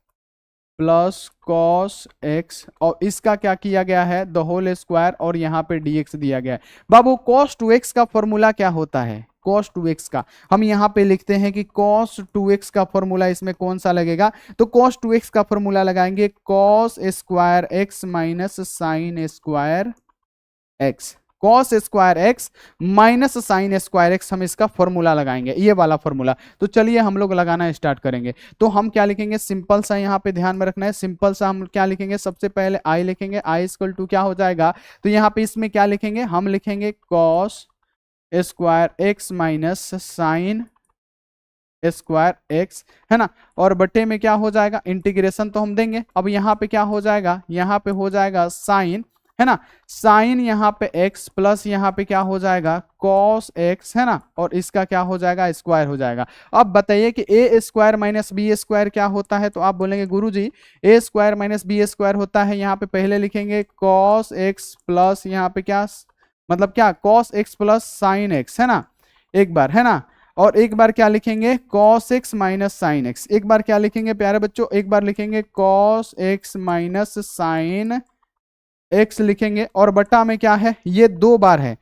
plus cos x और इसका क्या किया गया है द होल स्क्वायर और यहाँ पे dx दिया गया है। बाबू cos 2x का फॉर्मूला क्या होता है, cos 2x का हम यहाँ पे लिखते हैं कि cos 2x का फॉर्मूला इसमें कौन सा लगेगा, तो cos 2x का फॉर्मूला लगाएंगे cos square x minus sign square x, cos square x minus sign square x, हम इसका फॉर्मूला लगाएंगे ये वाला फॉर्मूला। तो चलिए हम लोग लगाना स्टार्ट करेंगे, तो हम क्या लिखेंगे सिंपल सा यहाँ पे ध्यान में रखना है, सिंपल सा हम क्या लिखेंगे सबसे पहले i लिखेंगे, i इक्वल टू क्या हो जाएगा तो यहाँ पे इसमें क्या लिखेंगे हम लिखेंगे cos square x minus sign square x है ना, और बटे में क्या हो जाएगा इंटीग्रेशन तो हम देंगे, अब यहाँ पे क्या हो जाएगा यहाँ पे हो जाएगा साइन है ना, साइन यहाँ पे x प्लस यहाँ पे क्या हो जाएगा cos x है ना, और इसका क्या हो जाएगा स्क्वायर हो जाएगा। अब बताइए कि a square minus B square क्या होता है, तो आप बोलेंगे गुरुजी a square minus B square होता है, यहाँ पे पहले लिखेंगे cos x प्लस यहाँ पे क्या मतलब क्या cos x plus sign x है ना एक बार है ना, और एक बार क्या लिखेंगे cos x minus sine x, एक बार क्या लिखेंगे प्यारे बच्चों एक बार लिखेंगे cos x minus sine x लिखेंगे, और बट्टा में क्या है ये 2 बार है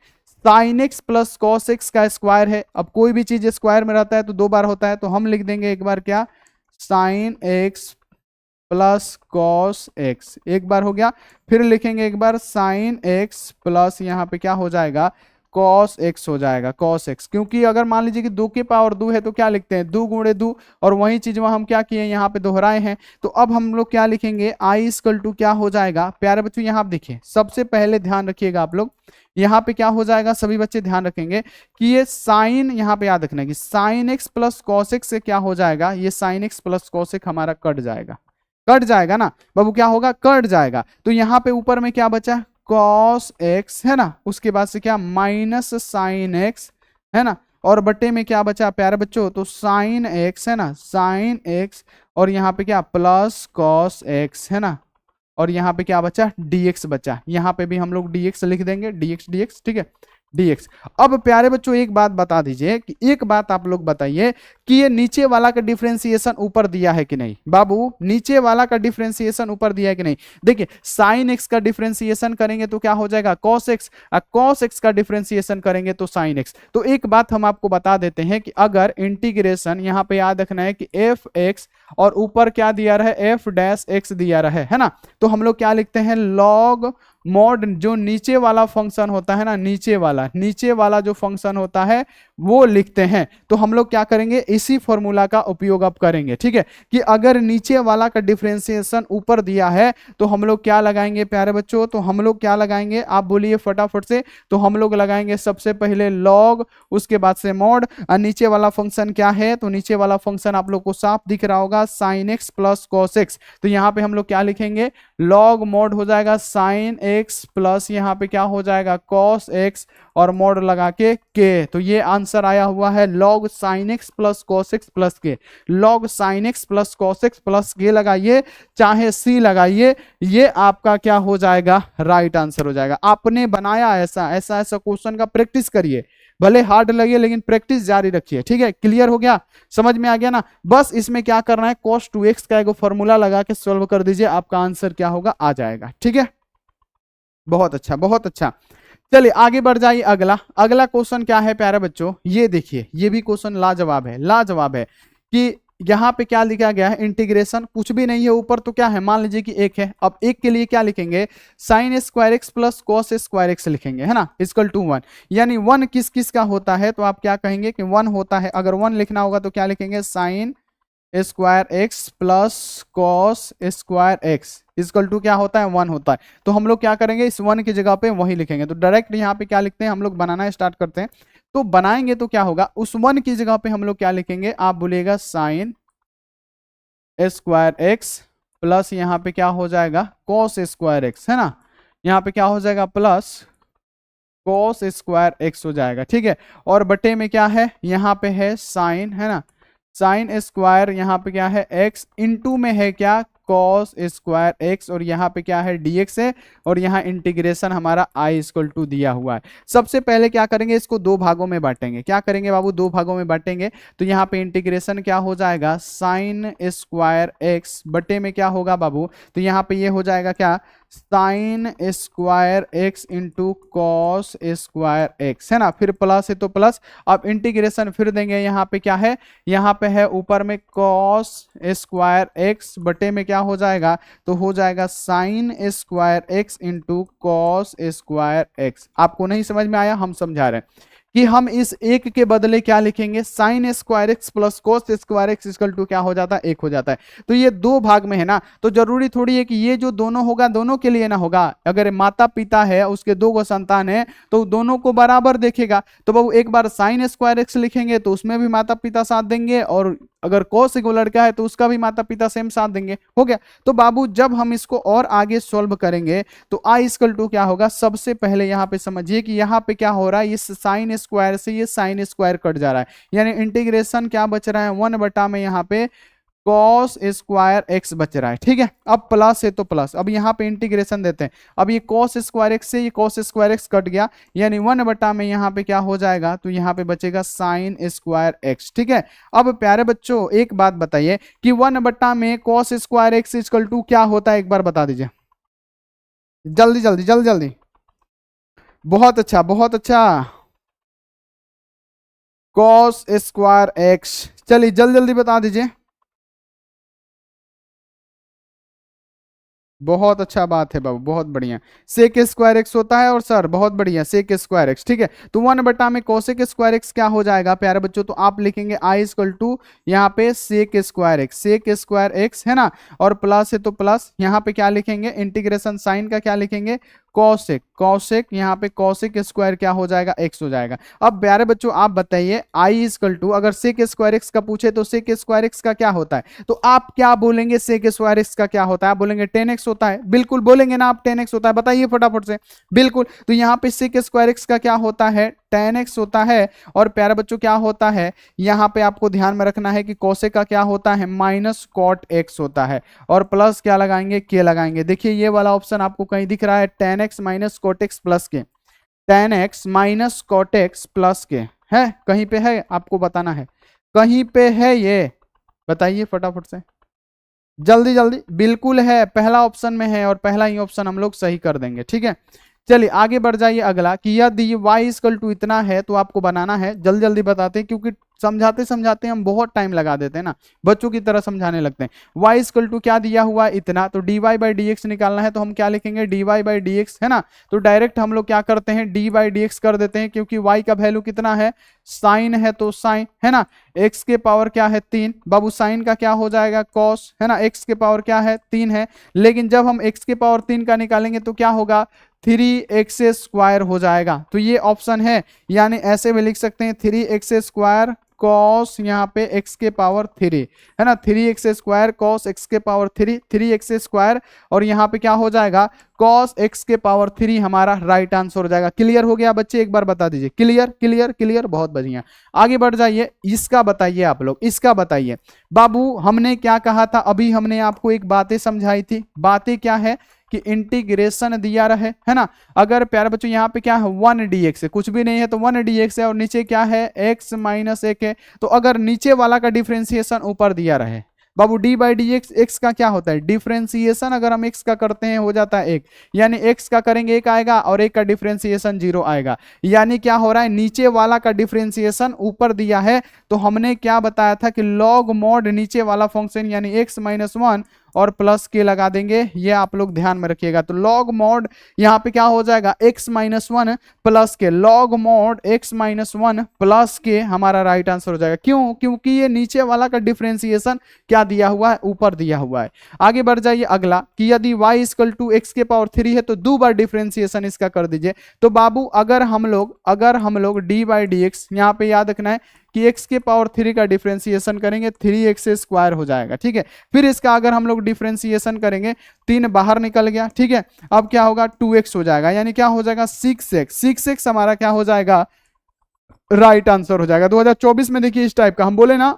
sign x plus cos x का स्क्वायर है, अब कोई भी चीज स्क्वायर में रहता है तो 2 बार होता है तो हम लिख देंगे एक बार क्या sign x plus cos x, एक बार हो गया, फिर लिखेंगे एक बार साइन एक्स प्लस यहाँ पे क्या हो जाएगा कॉस एक्स हो जाएगा कॉस एक्स, क्योंकि अगर मान लीजिए कि 2 के पावर 2 है तो क्या लिखते हैं 2 गुणे 2, और वही चीज वहां हम क्या किए यहाँ पे दोहराए हैं, तो अब हम लोग क्या लिखेंगे i इक्वल टू क्या हो जाएगा प्यारे बच्चों यहाँ आप देखिए सबसे पहले ध्यान रखिएगा आप लोग यहाँ पे क्या हो जाएगा सभी बच्चे ध्यान रखेंगे कि ये साइन यहाँ पे याद रखना है कि sign x plus cos x से क्या हो जाएगा ये sign x plus cos x हमारा कट जाएगा ना बाबू, क्या होगा कट जाएगा, तो यहाँ पे ऊपर में क्या बचा cos x है ना, उसके बाद से क्या माइनस साइन x है ना, और बटे में क्या बचा प्यारे बच्चों तो साइन x है ना साइन x, और यहाँ पे क्या प्लस cos x है ना, और यहाँ पे क्या बचा dx बचा, यहाँ पे भी हम लोग dx लिख देंगे dx ठीक है dx। अब प्यारे बच्चों एक बात बता दीजिए कि एक बात आप लोग बताइए कि ये नीचे वाला का डिफरेंशिएशन ऊपर दिया है कि नहीं, बाबू नीचे वाला का डिफरेंशिएशन ऊपर दिया है कि नहीं, देखिए साइन एक्स का डिफरेंशिएशन करेंगे तो क्या हो जाएगा कॉस एक्स, कॉस एक्स का डिफरेंशिएशन करेंगे तो साइन एक्स। तो एक बात हम आपको बता देते हैं कि अगर इंटीग्रेशन यहाँ पे याद रखना है कि एफ एक्स और ऊपर क्या दिया रहे एफ डैश एक्स दिया रहे है ना, तो हम लोग क्या लिखते हैं लॉग मॉड जो नीचे वाला फंक्शन होता है ना, नीचे वाला जो फंक्शन होता है वो लिखते हैं। तो हम लोग क्या करेंगे, इसी फॉर्मूला का उपयोग अब करेंगे। ठीक है, कि अगर नीचे वाला का डिफरेंशिएशन ऊपर दिया है तो हम लोग क्या लगाएंगे प्यारे बच्चों, तो हम लोग क्या लगाएंगे, आप बोलिए फटाफट से। तो हम लोग लगाएंगे सबसे पहले लॉग, उसके बाद से मॉड, और नीचे वाला फंक्शन क्या है, तो नीचे वाला फंक्शन आप लोग को साफ दिख रहा होगा, sign x plus cos x. तो यहाँ पे हम लोग क्या लिखेंगे, लॉग मॉड हो जाएगा साइन एक्स प्लस यहाँ पे क्या हो जाएगा कॉस एक्स, और मॉड लगा के। तो ये आंसर आया हुआ है log sine x plus cos x plus K. Log sine x plus cos x plus K लगाइए, चाहे सी लगाइए, ये आपका क्या हो जाएगा, राइट आंसर हो जाएगा। आपने बनाया ऐसा ऐसा ऐसा क्वेश्चन का प्रैक्टिस करिए, भले हार्ड लगे लेकिन प्रैक्टिस जारी रखिए। ठीक है, क्लियर हो गया, समझ में आ गया ना। बस इसमें क्या करना है, cos 2x का एक फॉर्मूला लगा के सॉल्व कर दीजिए, आपका आंसर क्या होगा, आ जाएगा। ठीक है, बहुत अच्छा बहुत अच्छा। चलिए आगे बढ़ जाइए। अगला क्वेश्चन क्या है प्यारे बच्चों, ये देखिए, ये भी क्वेश्चन लाजवाब है, लाजवाब है। कि यहाँ पे क्या लिखा गया है, इंटीग्रेशन कुछ भी नहीं है ऊपर, तो क्या है, मान लीजिए कि एक है। अब एक के लिए क्या लिखेंगे, sine square x plus cos square x लिखेंगे, है ना, इक्वल टू 1। यानी 1 किस किस का होता है, तो आप क्या कहेंगे कि 1 होता है। अगर 1 लिखना होगा तो क्या लिखेंगे, sine square x plus cos square x equal to क्या होता है, 1 होता है। तो हम लोग क्या करेंगे, इस 1 की जगह पे वही लिखेंगे। तो डायरेक्ट यहाँ पे क्या लिखते हैं, हम लोग बनाना स्टार्ट करते हैं। तो बनाएंगे तो क्या होगा, उस 1 की जगह पे हम लोग क्या लिखेंगे, आप बोलिएगा साइन स्क्वायर एक्स प्लस यहाँ पे क्या हो जाएगा, कॉस स्क्वायर एक्स, है ना। यहाँ पे क्या हो जाएगा, प्लस कॉस स्क्वायर एक्स हो जाएगा। ठीक है, और बटे में क्या है, यहाँ पे है साइन, है ना, साइन स्क्वायर, यहाँ पे क्या है एक्स, इनटू में है क्या, कॉस स्क्वायर एक्स, और यहाँ पे क्या है डीएक्स है, और यहाँ इंटीग्रेशन हमारा आई इक्वल टू दिया हुआ है। सबसे पहले क्या करेंगे, इसको दो भागों में बांटेंगे। क्या करेंगे बाबू, दो भागों में बांटेंगे। तो यहाँ पे इंटीग्रेशन क्या हो जाएगा, साइन स्क्वायर एक्स बटे में क्या होगा बाबू, तो यहाँ पे ये हो जाएगा क्या, sign square x into cos square x, है ना, फिर प्लस है तो प्लस। अब इंटीग्रेशन फिर देंगे, यहाँ पे क्या है, यहाँ पे है ऊपर में कॉस स्क्वायर एक्स बटे में क्या हो जाएगा, तो हो जाएगा sine square x into cos square x. आपको नहीं समझ में आया, हम समझा रहे हैं कि हम इस एक के बदले क्या लिखेंगे, sine square x plus cos square x equal to क्या हो जाता है, एक हो जाता है। तो ये दो भाग में है ना, तो जरूरी थोड़ी है कि ये जो दोनों होगा दोनों के लिए ना होगा। अगर माता पिता है, उसके दो गो संतान है, तो दोनों को बराबर देखेगा। तो बाबू एक बार साइन स्क्वायर एक्स लिखेंगे तो उसमें भी माता पिता साथ देंगे, और अगर कोस को लड़का है तो उसका भी माता पिता सेम साथ देंगे, हो गया। तो बाबू जब हम इसको और आगे सॉल्व करेंगे तो आई इक्वल टू क्या होगा, सबसे पहले यहाँ पे समझिए कि यहाँ पे क्या हो रहा है, इस साइन स्क्वायर से ये साइन स्क्वायर कट जा रहा है, यानी इंटीग्रेशन क्या बच रहा है, 1 बटा में यहाँ पे कॉस स्क्वायर एक्स बच रहा है। ठीक है, अब प्लस है तो प्लस, अब यहाँ पे इंटीग्रेशन देते हैं। अब ये कॉस स्क्वायर एक्स से ये कॉस स्क्वायर एक्स कट गया, यानी 1 बटा में यहाँ पे क्या हो जाएगा, तो यहाँ पे बचेगा साइन स्क्वायर एक्स। ठीक है, अब प्यारे बच्चों एक बात बताइए कि 1 बटा में cos square x equal to क्या होता है, एक बार बता दीजिए, जल्दी जल्दी जल्दी जल्दी। बहुत अच्छा बहुत अच्छा, कॉस स्क्वायर एक्स, चलिए जल्दी जल्दी बता दीजिए। बहुत अच्छा बात है बाबू, बहुत बढ़िया। सेक स्क्वायर एक्स होता है, और सर बहुत बढ़िया सेक स्क्वायर एक्स। ठीक है, तो 1 बटा में कोसेक स्क्वायर एक्स क्या हो जाएगा प्यारे बच्चों, तो आप लिखेंगे आई इक्वल टू यहाँ पे sec square x, sec square x, है ना, और प्लस है तो प्लस, यहाँ पे क्या लिखेंगे, इंटीग्रेशन साइन का क्या लिखेंगे, कॉसेक, कॉसेक यहाँ पे कॉसेक स्क्वायर क्या हो जाएगा, एक्स हो जाएगा। अब प्यारे बच्चों आप बताइए, आई इक्वल टू अगर सेक स्क्वायर एक्स का पूछे तो सेक स्क्वायर एक्स का क्या होता है, तो आप क्या बोलेंगे, सेक स्क्वायर एक्स का क्या होता है, आप बोलेंगे 10x होता है, बिल्कुल बोलेंगे ना आप, 10x होता है, बताइए फटाफट से। बिल्कुल, तो यहाँ पे सेक स्क्वायर एक्स का क्या होता है, 10x होता है। और प्यारे बच्चों क्या होता है, यहाँ पे आपको ध्यान में रखना है कि कोसेक का क्या होता है, माइनस कॉट एक्स होता है, और प्लस क्या लगाएंगे, के लगाएंगे। देखिए ये वाला ऑप्शन आपको कहीं दिख रहा है, 10x minus cot x plus के, 10x minus cot x plus के है, कहीं पे है, आपको बताना है कहीं पे है, ये बताइए फटाफट से, जल्दी जल्दी। बिल्कुल है, पहला ऑप्शन में है, और पहला ही ऑप्शन हम लोग सही कर देंगे। ठीक है, चलिए आगे बढ़ जाइए अगला कि यदि y इक्वल टू इतना है तो आपको बनाना है, जल्दी जल्दी बताते हैं क्योंकि समझाते समझाते हम बहुत टाइम लगा देते हैं ना, बच्चों की तरह समझाने लगते हैं। y इक्वल टू क्या दिया हुआ है इतना, तो dy बाई डी एक्स निकालना है, तो हम क्या लिखेंगे dy बाई डी एक्स, है ना। तो डायरेक्ट हम लोग क्या करते हैं डी बाई डी एक्स कर देते हैं, क्योंकि y का वैल्यू कितना है साइन है, तो साइन है ना, x के पावर क्या है 3, बाबू साइन का क्या हो जाएगा कॉस, है ना, x के पावर क्या है 3 है। लेकिन जब हम x के पावर 3 का निकालेंगे तो क्या होगा 3x स्क्वायर हो जाएगा। तो ये ऑप्शन है, यानी ऐसे भी लिख सकते हैं 3x स्क्वायर कॉस यहाँ पे x के पावर 3, है ना, 3x स्क्वायर कॉस x के पावर 3, 3x स्क्वायर और यहाँ पे क्या हो जाएगा कॉस x के पावर 3 हमारा राइट आंसर हो जाएगा। क्लियर हो गया बच्चे, एक बार बता दीजिए क्लियर क्लियर क्लियर, बहुत बढ़िया। आगे बढ़ जाइए, इसका बताइए आप लोग, इसका बताइए बाबू। हमने क्या कहा था अभी, हमने आपको एक बातें समझाई थी, बातें क्या है कि इंटीग्रेशन दिया रहे, है ना। अगर प्यारे बच्चों यहाँ पे क्या है 1 dx है, कुछ भी नहीं है तो 1 dx है, और नीचे क्या है x माइनस 1 है। तो अगर नीचे वाला का डिफ्रेंसिएशन ऊपर दिया रहे बाबू, d by d x, x का क्या होता है डिफ्रेंसिएशन, अगर हम एक्स का करते हैं हो जाता है 1, यानी एक्स का करेंगे 1 आएगा और 1 का डिफ्रेंसिएशन 0 आएगा। यानी क्या हो रहा है नीचे वाला का डिफ्रेंसिएशन ऊपर दिया है, तो हमने क्या बताया था कि लॉग मॉड नीचे वाला फंक्शन यानी एक्स माइनस 1 और प्लस के लगा देंगे, ये आप लोग ध्यान में रखिएगा। तो लॉग मॉड यहाँ पे क्या हो जाएगा x minus 1 plus K, log mod x minus 1 plus के हमारा राइट आंसर हो जाएगा। क्यों, क्योंकि ये नीचे वाला का डिफरेंशिएशन क्या दिया हुआ है ऊपर दिया हुआ है। आगे बढ़ जाइए अगला कि यदि y इक्वल टू एक्स के पावर 3 है तो 2 बार डिफरेंशिएशन इसका कर दीजिए। तो बाबू अगर हम लोग डी बाई डी एक्स, यहाँ पे याद रखना है कि x के पावर 3 का डिफरेंशिएशन करेंगे 3x स्क्वायर हो जाएगा, ठीक है। फिर इसका अगर हम लोग डिफरेंशिएशन करेंगे 3 बाहर निकल गया, ठीक है। अब क्या होगा 2x हो जाएगा, यानी क्या हो जाएगा 6x, 6x हमारा क्या हो जाएगा राइट आंसर हो जाएगा। 2024 में देखिए इस टाइप का हम बोले ना,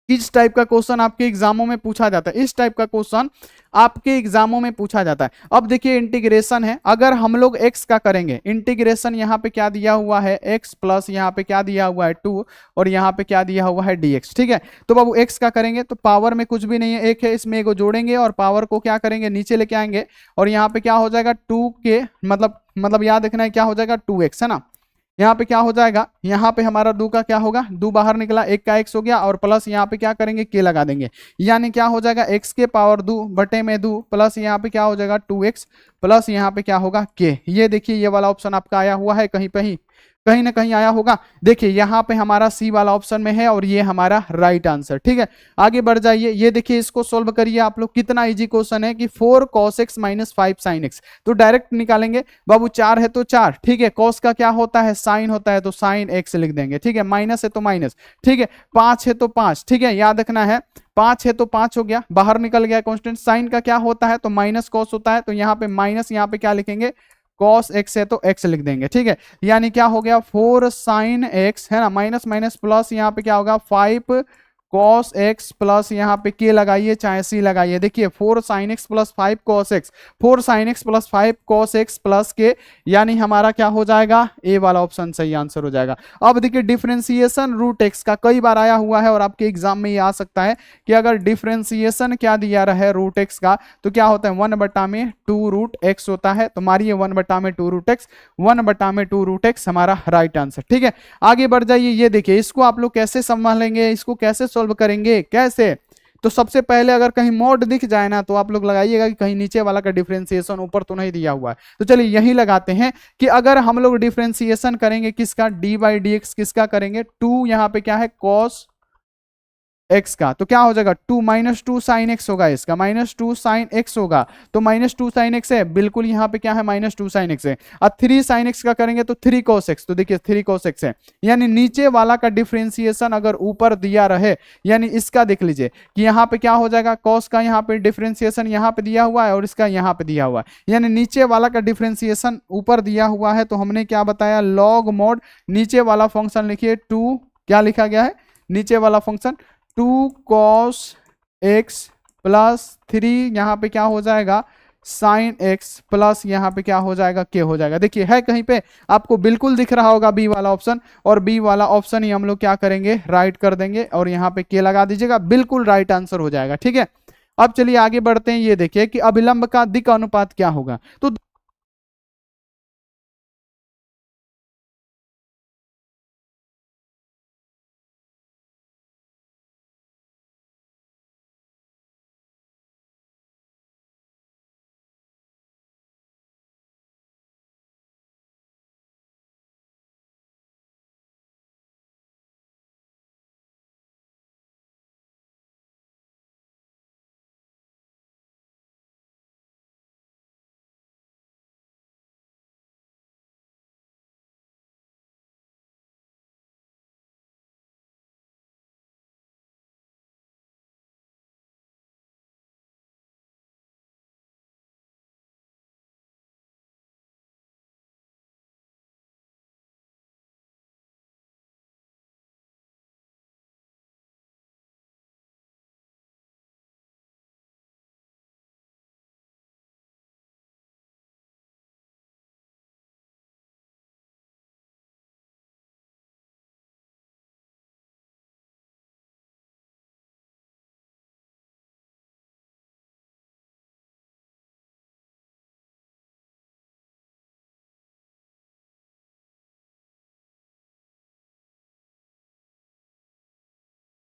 इस टाइप का क्वेश्चन आपके एग्जामों में पूछा जाता है, इस टाइप का क्वेश्चन आपके एग्जामों में पूछा जाता है। अब देखिए इंटीग्रेशन है, अगर हम लोग x का करेंगे इंटीग्रेशन, यहाँ पे क्या दिया हुआ है x प्लस यहाँ पे क्या दिया हुआ है 2 और यहाँ पे क्या दिया हुआ है dx, ठीक है। तो बाबू x का करेंगे तो पावर में कुछ भी नहीं है, एक है, इसमें एगो जोड़ेंगे और पावर को क्या करेंगे नीचे लेके आएंगे, और यहाँ पे क्या हो जाएगा 2 के मतलब याद रखना है क्या हो जाएगा 2x, है ना। यहाँ पे क्या हो जाएगा, यहाँ पे हमारा 2 का क्या होगा 2 बाहर निकला, 1 का x हो गया और प्लस यहाँ पे क्या करेंगे के लगा देंगे, यानी क्या हो जाएगा x के पावर 2 बटे में 2 प्लस यहाँ पे क्या हो जाएगा 2x प्लस यहाँ पे क्या होगा के। ये देखिए ये वाला ऑप्शन आपका आया हुआ है कहीं ना कहीं आया होगा। देखिए यहाँ पे हमारा सी वाला ऑप्शन में है और ये हमारा राइट आंसर, ठीक है। आगे बढ़ जाइए, ये देखिए इसको सोल्व करिए आप लोग, कितना इजी क्वेश्चन है कि 4 cos x minus 5 sin x, तो डायरेक्ट निकालेंगे बाबू, 4 है तो 4, ठीक है, cos का क्या होता है साइन होता है तो साइन x लिख देंगे, ठीक है, माइनस है तो माइनस, ठीक है, 5 है तो 5, ठीक है, याद रखना है 5 है तो 5 हो गया, बाहर निकल गया कांस्टेंट, साइन का क्या होता है तो माइनस कॉस होता है, तो यहाँ पे माइनस यहाँ पे क्या लिखेंगे cos x है तो x लिख देंगे, ठीक है। यानी क्या हो गया 4 sin x, है ना, माइनस माइनस प्लस यहाँ पे क्या होगा 5 cos x प्लस यहाँ पे k लगाइए चाहे c लगाइए। देखिए 4 sin x plus 5 cos x, 4 sin x plus 5 cos x plus k, यानी हमारा क्या हो जाएगा ए वाला ऑप्शन सही आंसर हो जाएगा। अब देखिए डिफरेंशिएशन रूट x का कई बार आया हुआ है और आपके एग्जाम में ये आ सकता है कि अगर डिफरेंशिएशन क्या दिया रहे रूट x का तो क्या होता है 1/2 रूट x होता है, तो मारिए 1/2 रूट x, 1/2 रूट x हमारा राइट आंसर, ठीक है। आगे बढ़ जाइए, ये देखिए इसको आप लोग कैसे संभालेंगे, इसको कैसे सोल्व करेंगे, कैसे। तो सबसे पहले अगर कहीं मॉड दिख जाए ना तो आप लोग लगाइएगा कि कहीं नीचे वाला का डिफरेंशिएशन ऊपर तो नहीं दिया हुआ है। तो चलिए यही लगाते हैं कि अगर हम लोग डिफरेंशिएशन करेंगे किसका डी बाई डी एक्स, किसका करेंगे 2 यहाँ पे क्या है कॉस x का, तो क्या हो जाएगा 2 माइनस 2 साइन एक्स होगा, इसका माइनस 2 साइन एक्स होगा, तो माइनस 2 साइन एक्स है, बिल्कुल यहाँ पे क्या है माइनस 2 साइन एक्स है। अब 3 साइन एक्स का करेंगे तो 3 cos x, तो देखिए 3 cos x है, यानी नीचे वाला का डिफरेंशिएशन अगर ऊपर दिया रहे, यानी इसका देख लीजिए कि यहाँ पे क्या हो जाएगा cos का यहाँ पे डिफरेंशिएशन यहाँ पे दिया हुआ है और इसका यहाँ पे दिया हुआ है, यानी नीचे वाला का डिफरेंशिएशन ऊपर दिया हुआ है, तो हमने क्या बताया लॉग मॉड नीचे वाला फंक्शन लिखिए 2, क्या लिखा गया है नीचे वाला फंक्शन 2 cos x प्लस 3 यहाँ पे क्या हो जाएगा साइन x प्लस यहाँ पे क्या हो जाएगा के हो जाएगा। देखिए है कहीं पे आपको बिल्कुल दिख रहा होगा बी वाला ऑप्शन, और बी वाला ऑप्शन ही हम लोग क्या करेंगे राइट कर देंगे और यहाँ पे के लगा दीजिएगा, बिल्कुल राइट आंसर हो जाएगा, ठीक है। अब चलिए आगे बढ़ते हैं, ये देखिए कि अभिलंब का दिक् अनुपात क्या होगा। तो